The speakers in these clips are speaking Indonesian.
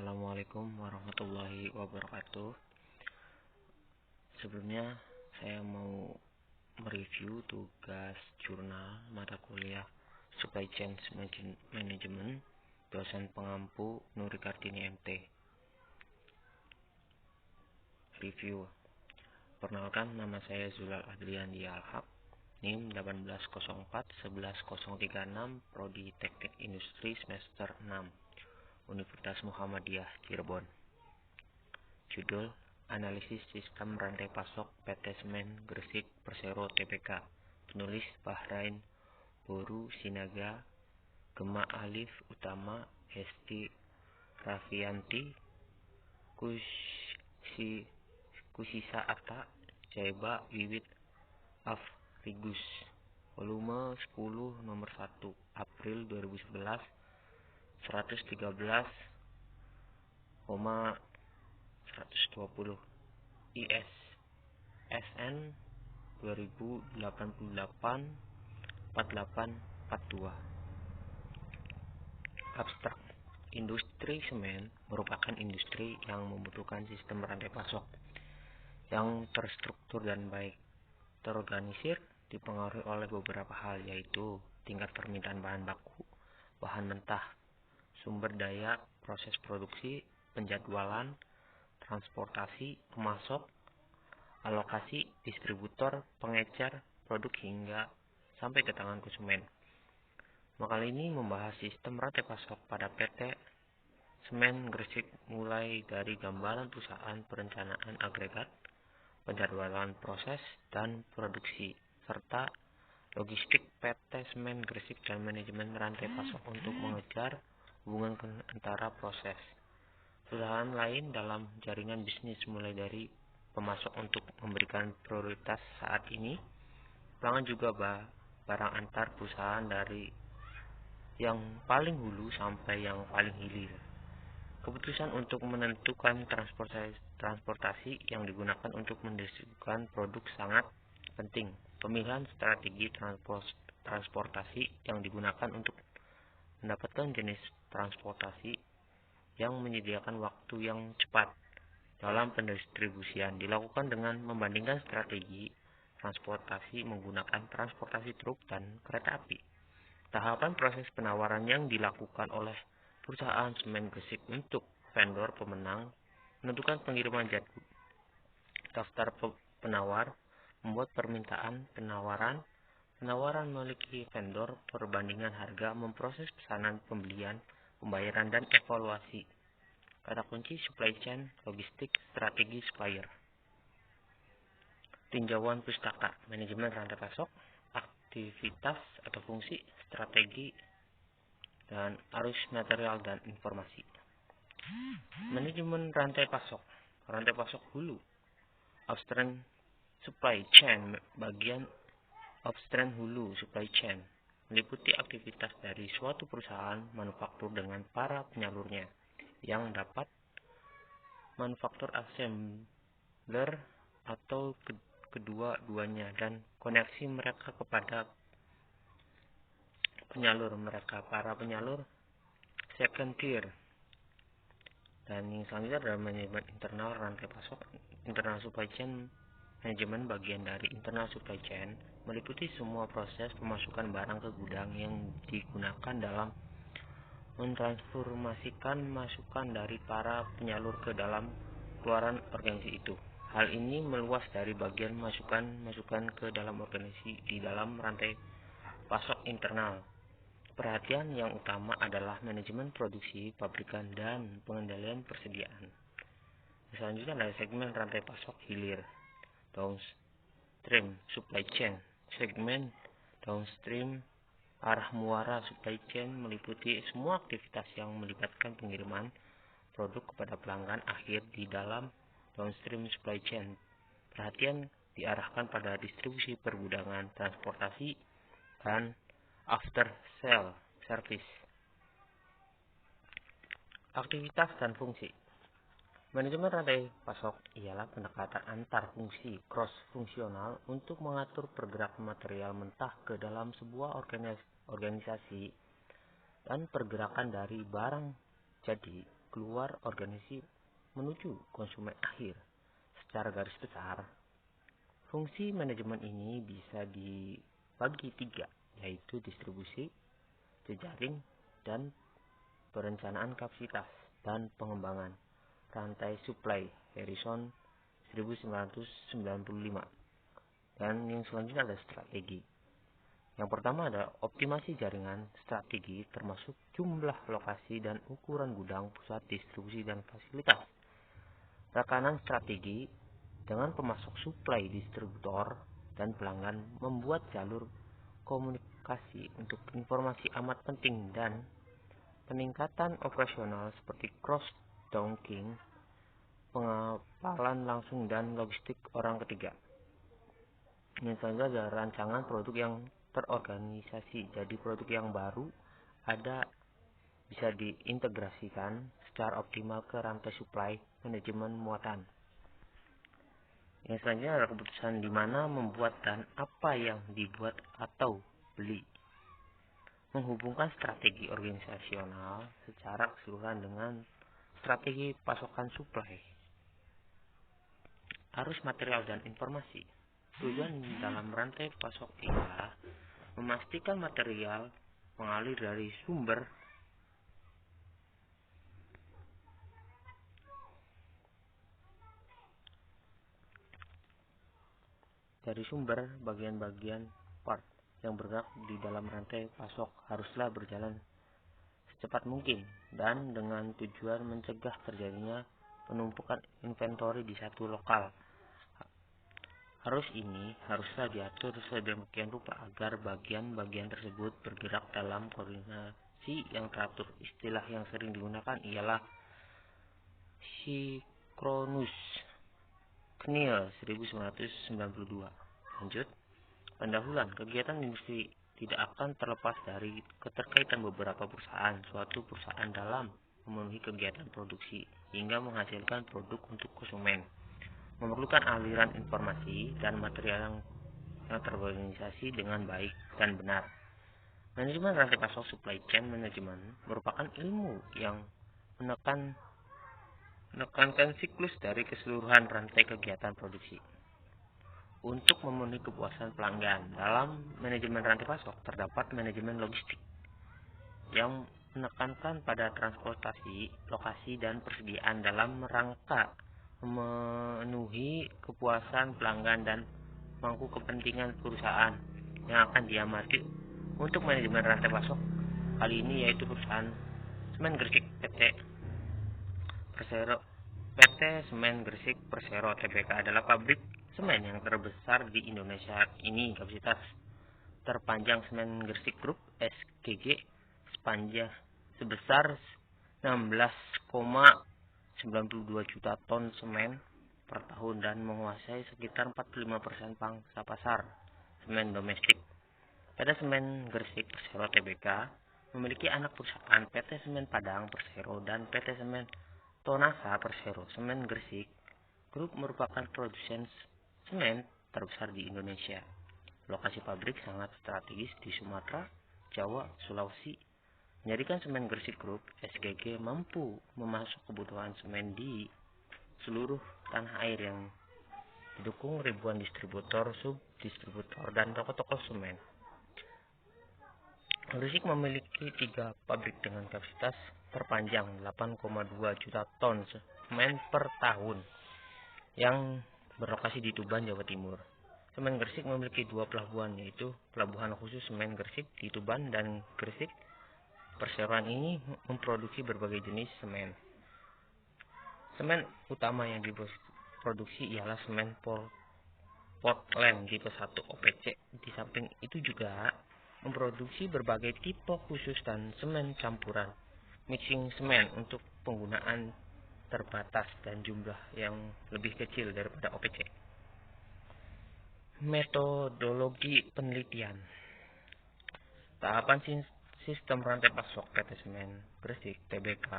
Assalamualaikum warahmatullahi wabarakatuh. Sebelumnya saya mau mereview tugas jurnal mata kuliah Supply Chain Management dosen pengampu Nuri Kartini MT. Review. Perkenalkan, nama saya Zulal Adriandi Alhaq, NIM 180411036, Prodi Teknik Industri semester 6, Universitas Muhammadiyah Cirebon. Judul: Analisis Sistem Rantai Pasok PT Semen Gresik Persero Tbk. Penulis: Bahrain Boru Sinaga, Gema Alif Utama, Hesti Raffianti, Kusisa Atta, Jaiba Wiwit Afrigus. Volume 10 nomor 1 April 2011, 113,120 ISSN 2088-4842. Abstrak. Industri semen merupakan industri yang membutuhkan sistem rantai pasok yang terstruktur dan baik. Terorganisir dipengaruhi oleh beberapa hal, yaitu tingkat permintaan bahan baku, bahan mentah, sumber daya, proses produksi, penjadwalan, transportasi, pemasok, alokasi, distributor, pengecer, produk hingga sampai ke tangan konsumen. Makalah ini membahas sistem rantai pasok pada PT Semen Gresik, mulai dari gambaran perusahaan, perencanaan agregat, penjadwalan proses dan produksi, serta logistik PT Semen Gresik dan manajemen rantai pasok untuk mengejar hubungan antara proses perusahaan lain dalam jaringan bisnis, mulai dari pemasok untuk memberikan prioritas saat ini, pelanggan juga barang antar perusahaan dari yang paling hulu sampai yang paling hilir. Keputusan untuk menentukan transportasi yang digunakan untuk mendistribusikan produk sangat penting. Pemilihan strategi transportasi yang digunakan untuk mendapatkan jenis transportasi yang menyediakan waktu yang cepat dalam pendistribusian dilakukan dengan membandingkan strategi transportasi menggunakan transportasi truk dan kereta api. Tahapan proses penawaran yang dilakukan oleh perusahaan Semen Gresik untuk vendor pemenang, menentukan pengiriman jadwal, daftar penawar, membuat permintaan penawaran, memiliki vendor, perbandingan harga, memproses pesanan, pembelian, pembayaran, dan evaluasi. Kata kunci: supply chain, logistik, strategi supplier. Tinjauan pustaka, manajemen rantai pasok, aktivitas atau fungsi, strategi, dan arus material dan informasi. Manajemen rantai pasok hulu, upstream supply chain. Bagian upstream hulu supply chain meliputi aktivitas dari suatu perusahaan manufaktur dengan para penyalurnya, yang dapat manufaktur, assembler, atau kedua-duanya, dan koneksi mereka kepada penyalur mereka, para penyalur second tier. Dan yang selanjutnya adalah manajemen internal rantai pasok, internal supply chain. Manajemen bagian dari internal supply chain meliputi semua proses pemasukan barang ke gudang yang digunakan dalam mentransformasikan masukan dari para penyalur ke dalam keluaran organisasi itu. Hal ini meluas dari bagian masukan ke dalam organisasi di dalam rantai pasok internal. Perhatian yang utama adalah manajemen produksi, pabrikan, dan pengendalian persediaan. Selanjutnya adalah segmen rantai pasok hilir, downstream supply chain. Segmen downstream arah muara supply chain meliputi semua aktivitas yang melibatkan pengiriman produk kepada pelanggan akhir di dalam downstream supply chain. Perhatian diarahkan pada distribusi, pergudangan, transportasi, dan after sale service. Aktivitas dan fungsi. Manajemen rantai pasok ialah pendekatan antar fungsi cross-fungsional untuk mengatur pergerakan material mentah ke dalam sebuah organisasi dan pergerakan dari barang jadi keluar organisasi menuju konsumen akhir. Secara garis besar, fungsi manajemen ini bisa dibagi 3, yaitu distribusi, jejaring, dan perencanaan kapasitas dan pengembangan rantai supply Harrison 1995. Dan yang selanjutnya ada strategi. Yang pertama ada optimasi jaringan strategi, termasuk jumlah lokasi dan ukuran gudang, pusat distribusi, dan fasilitas. Rekanan strategi dengan pemasok suplai, distributor, dan pelanggan membuat jalur komunikasi untuk informasi amat penting dan peningkatan operasional seperti cross-docking, pengapalan langsung, dan logistik orang ketiga. Misalnya ada rancangan produk yang terorganisasi, jadi produk yang baru bisa diintegrasikan secara optimal ke rantai supply, manajemen muatan. Yang selanjutnya adalah keputusan di mana membuat dan apa yang dibuat atau beli. Menghubungkan strategi organisasional secara keseluruhan dengan strategi pasokan supply. Arus material dan informasi. Tujuan dalam rantai pasok ialah memastikan material mengalir dari sumber bagian-bagian part yang bergerak di dalam rantai pasok haruslah berjalan secepat mungkin dan dengan tujuan mencegah terjadinya penumpukan inventory di satu lokal. Arus ini haruslah diatur sedemikian rupa agar bagian-bagian tersebut bergerak dalam koordinasi yang teratur. Istilah yang sering digunakan ialah sinkronus. Knill 1992. Lanjut, pendahuluan kegiatan industri tidak akan terlepas dari keterkaitan beberapa perusahaan. Suatu perusahaan dalam memenuhi kegiatan produksi hingga menghasilkan produk untuk konsumen memerlukan aliran informasi dan material yang terorganisasi dengan baik dan benar. Manajemen rantai pasok supply chain management merupakan ilmu yang menekankan siklus dari keseluruhan rantai kegiatan produksi. Untuk memenuhi kepuasan pelanggan, dalam manajemen rantai pasok terdapat manajemen logistik yang menekankan pada transportasi, lokasi, dan persediaan dalam rangka memenuhi kepuasan pelanggan dan mangku kepentingan perusahaan yang akan diamati. Untuk manajemen rantai pasok kali ini yaitu perusahaan Semen Gresik PT Semen Gresik Persero Tbk adalah pabrik semen yang terbesar di Indonesia. Ini kapasitas terpanjang Semen Gresik Group SGG sepanjang sebesar 16,92 juta ton semen per tahun dan menguasai sekitar 45% pangsa pasar semen domestik. PT Semen Gresik Persero Tbk memiliki anak perusahaan PT Semen Padang Persero dan PT Semen Tonasa Persero. Semen Gresik Group merupakan produsen semen terbesar di Indonesia. Lokasi pabrik sangat strategis di Sumatera, Jawa, Sulawesi. Menjadikan Semen Gresik Group SGG mampu memasok kebutuhan semen di seluruh tanah air yang didukung ribuan distributor, subdistributor, dan toko-toko semen. Gresik memiliki 3 pabrik dengan kapasitas terpanjang 8,2 juta ton semen per tahun yang berlokasi di Tuban, Jawa Timur. Semen Gresik memiliki 2 pelabuhan, yaitu Pelabuhan Khusus Semen Gresik di Tuban dan Gresik. Perseroan ini memproduksi berbagai jenis semen. Semen utama yang diproduksi ialah semen Portland tipe 1 OPC. Di samping itu juga memproduksi berbagai tipe khusus dan semen campuran mixing semen untuk penggunaan terbatas dan jumlah yang lebih kecil daripada OPC. Metodologi penelitian. Tahapan sistem rantai pasok PT Semen Gresik Tbk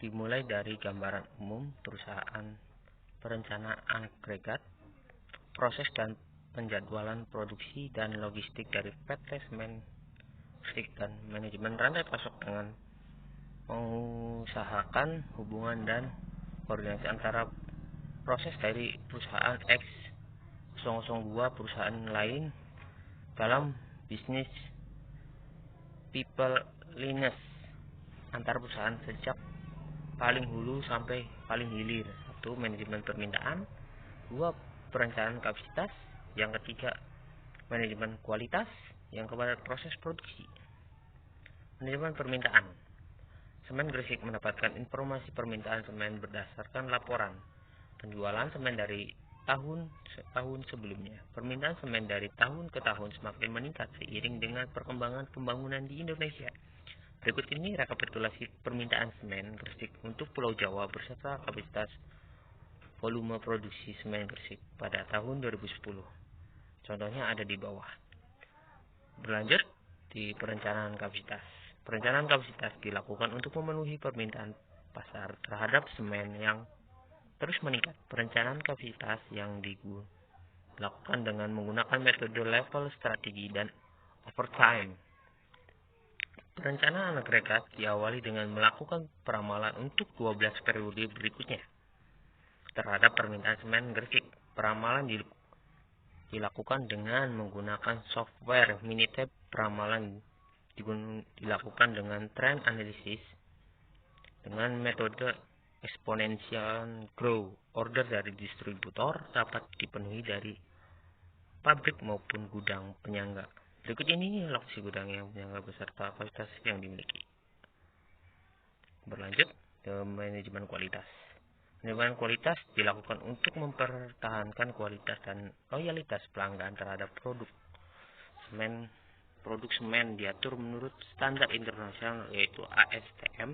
dimulai dari gambaran umum perusahaan, perencanaan agregat, proses dan penjadwalan produksi dan logistik dari PT Semen Gresik dan manajemen rantai pasok dengan mengusahakan hubungan dan koordinasi antara proses dari perusahaan X 002 perusahaan lain dalam bisnis people liness antar perusahaan sejak paling hulu sampai paling hilir. 1. Manajemen permintaan. 2. Perencanaan kapasitas. Yang ketiga, manajemen kualitas. Yang keempat, proses produksi. Manajemen permintaan. Semen Gresik mendapatkan informasi permintaan semen berdasarkan laporan penjualan semen dari tahun sebelumnya. Permintaan semen dari tahun ke tahun semakin meningkat seiring dengan perkembangan pembangunan di Indonesia. Berikut ini rekapitulasi permintaan semen Gresik untuk Pulau Jawa beserta kapasitas volume produksi semen Gresik pada tahun 2010. Contohnya ada di bawah. Berlanjut di perencanaan kapasitas. Perencanaan kapasitas dilakukan untuk memenuhi permintaan pasar terhadap semen yang terus meningkat. Perencanaan kapasitas yang dilakukan dengan menggunakan metode level strategi dan overtime. Perencanaan agregat diawali dengan melakukan peramalan untuk 12 periode berikutnya terhadap permintaan semen Gresik. Peramalan dilakukan dengan menggunakan software Minitab. Peramalan dilakukan dengan trend analysis dengan metode exponential growth. Order dari distributor dapat dipenuhi dari pabrik maupun gudang penyangga. Berikut ini lokasi gudang yang penyangga beserta kapasitas yang dimiliki. Berlanjut ke manajemen kualitas. Manajemen kualitas dilakukan untuk mempertahankan kualitas dan loyalitas pelanggan terhadap produk semen. Produk semen diatur menurut standar internasional yaitu ASTM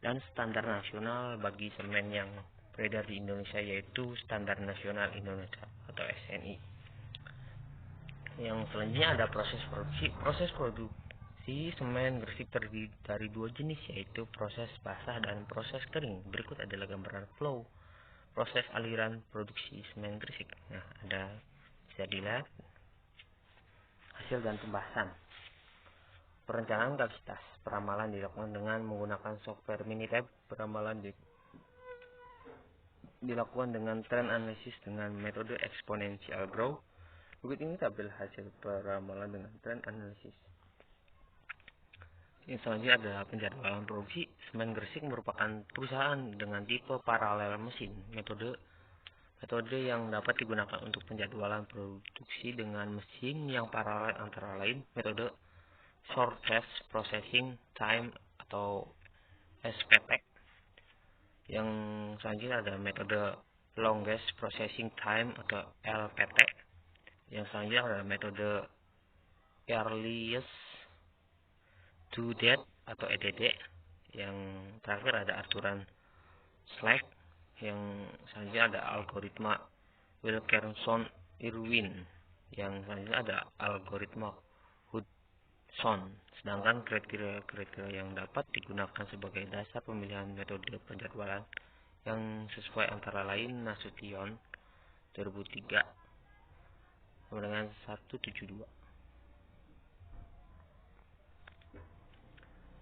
dan standar nasional bagi semen yang beredar di Indonesia yaitu Standar Nasional Indonesia atau SNI. Yang selanjutnya ada proses produksi. Proses produksi semen Gresik terdiri dari dua jenis yaitu proses basah dan proses kering. Berikut adalah gambaran flow proses aliran produksi semen Gresik. Nah, ada bisa dilihat hasil dan pembahasan. Perencanaan kapasitas. Peramalan dilakukan dengan menggunakan software Minitab. Peramalan dilakukan dengan trend analysis dengan metode exponential growth. Berikut ini tabel hasil peramalan dengan trend analysis. Yang selanjutnya adalah penjadwalan produksi. Semen Gresik merupakan perusahaan dengan tipe paralel mesin. Metode yang dapat digunakan untuk penjadwalan produksi dengan mesin yang paralel antara lain metode shortest processing time atau SPT. Yang selanjutnya ada metode longest processing time atau LPT. Yang selanjutnya ada metode earliest due date atau EDD. Yang terakhir ada aturan slack. Yang selanjutnya ada algoritma Wilkerson-Irwin. Yang selanjutnya ada algoritma Hudson. Sedangkan kriteria yang dapat digunakan sebagai dasar pemilihan metode penjadwalan yang sesuai antara lain Nasution 2003 sama dengan 172.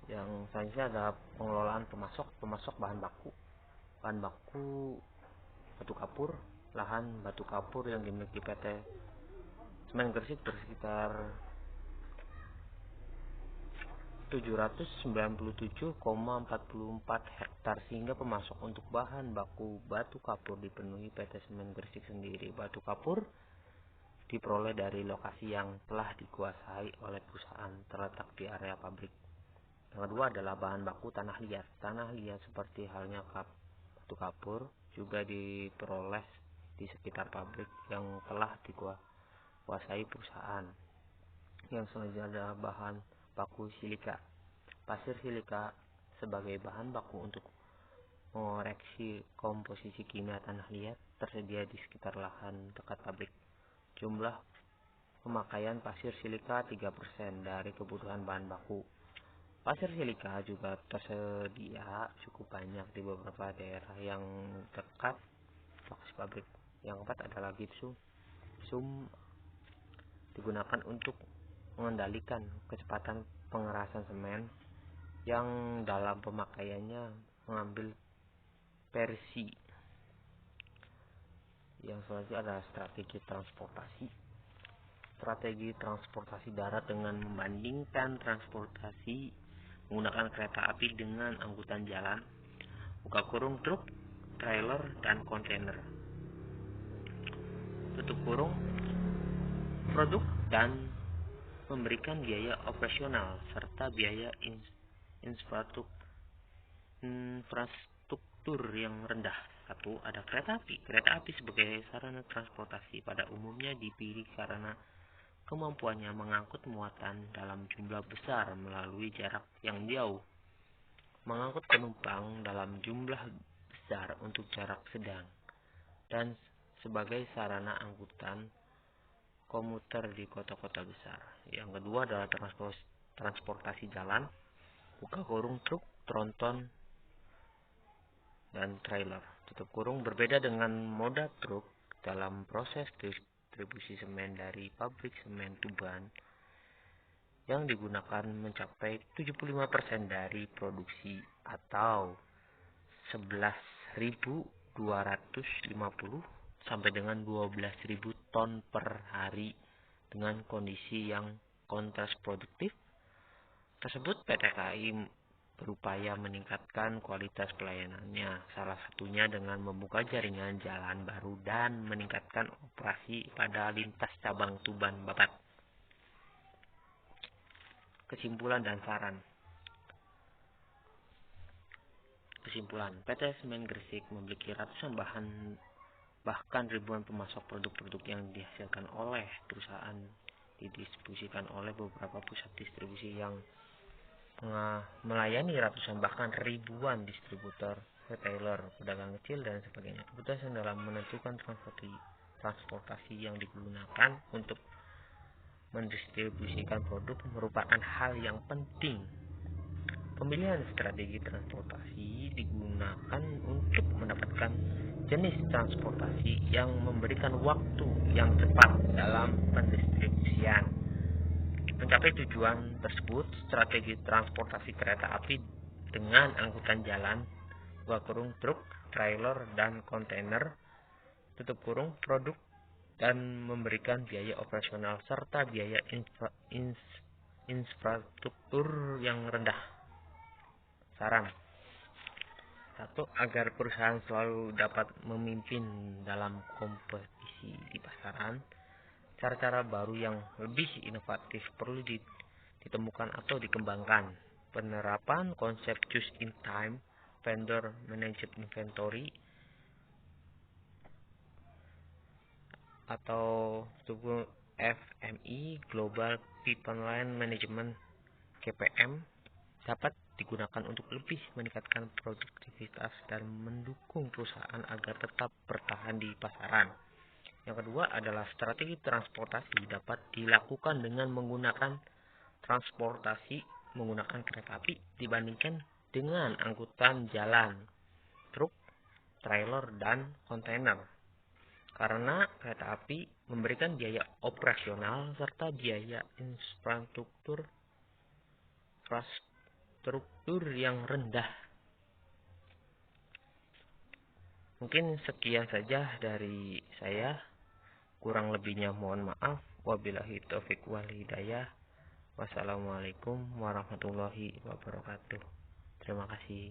Yang selanjutnya ada pengelolaan pemasok bahan baku. Bahan baku batu kapur. Lahan batu kapur yang dimiliki PT Semen Gresik bersekitar 797,44 hektar sehingga pemasok untuk bahan baku batu kapur dipenuhi PT Semen Gresik sendiri. Batu kapur diperoleh dari lokasi yang telah dikuasai oleh perusahaan terletak di area pabrik. Yang kedua adalah bahan baku tanah liat. Tanah liat seperti halnya batu kapur juga diperoleh di sekitar pabrik yang telah dikuasai perusahaan. Yang selanjutnya adalah bahan baku silika. Pasir silika sebagai bahan baku untuk mengoreksi komposisi kimia tanah liat tersedia di sekitar lahan dekat pabrik. Jumlah pemakaian pasir silika 3% dari kebutuhan bahan baku. Pasir silika juga tersedia cukup banyak di beberapa daerah yang dekat lokasi pabrik. Yang keempat adalah gipsum. Gipsum digunakan untuk mengendalikan kecepatan pengerasan semen yang dalam pemakaiannya mengambil versi. Yang selanjutnya adalah strategi transportasi. Strategi transportasi darat dengan membandingkan transportasi menggunakan kereta api dengan angkutan jalan, buka kurung truk, trailer, dan kontainer, tutup kurung, produk dan memberikan biaya operasional serta biaya infrastruktur yang rendah. Satu, ada kereta api. Kereta api sebagai sarana transportasi pada umumnya dipilih karena kemampuannya mengangkut muatan dalam jumlah besar melalui jarak yang jauh, mengangkut penumpang dalam jumlah besar untuk jarak sedang, dan sebagai sarana angkutan komuter di kota-kota besar. Yang kedua adalah transportasi jalan, buka kurung truk, tronton, dan trailer, tutup kurung. Berbeda dengan moda truk, dalam proses distribusi semen dari pabrik semen Tuban yang digunakan mencapai 75% dari produksi atau 11.250 sampai dengan 12.000 ton per hari. Dengan kondisi yang kontras produktif tersebut, PT KAI berupaya meningkatkan kualitas pelayanannya, salah satunya dengan membuka jaringan jalan baru dan meningkatkan operasi pada lintas cabang Tuban Babat. Kesimpulan dan saran. Kesimpulan, PT Semen Gresik memiliki ratusan bahkan ribuan pemasok produk-produk yang dihasilkan oleh perusahaan, didistribusikan oleh beberapa pusat distribusi yang melayani ratusan bahkan ribuan distributor, retailer, pedagang kecil, dan sebagainya. Keputusan dalam menentukan transportasi yang digunakan untuk mendistribusikan produk merupakan hal yang penting. Pemilihan strategi transportasi digunakan untuk mendapatkan jenis transportasi yang memberikan waktu yang cepat dalam pendistribusian. Mencapai tujuan tersebut, strategi transportasi kereta api dengan angkutan jalan, buka kurung truk, trailer, dan kontainer, tutup kurung produk, dan memberikan biaya operasional serta biaya infrastruktur yang rendah. Saran. 1. Agar perusahaan selalu dapat memimpin dalam kompetisi di pasaran, cara-cara baru yang lebih inovatif perlu ditemukan atau dikembangkan. Penerapan konsep just in time, vendor managed inventory, atau FMI, Global Pipeline Management (GPM), dapat digunakan untuk lebih meningkatkan produktivitas dan mendukung perusahaan agar tetap bertahan di pasaran. Yang kedua adalah strategi transportasi dapat dilakukan dengan menggunakan transportasi menggunakan kereta api dibandingkan dengan angkutan jalan, truk, trailer, dan kontainer. Karena kereta api memberikan biaya operasional serta biaya infrastruktur yang rendah. Mungkin sekian saja dari saya. Kurang lebihnya mohon maaf. Wabillahi taufiq wal hidayah. Wassalamualaikum warahmatullahi wabarakatuh. Terima kasih.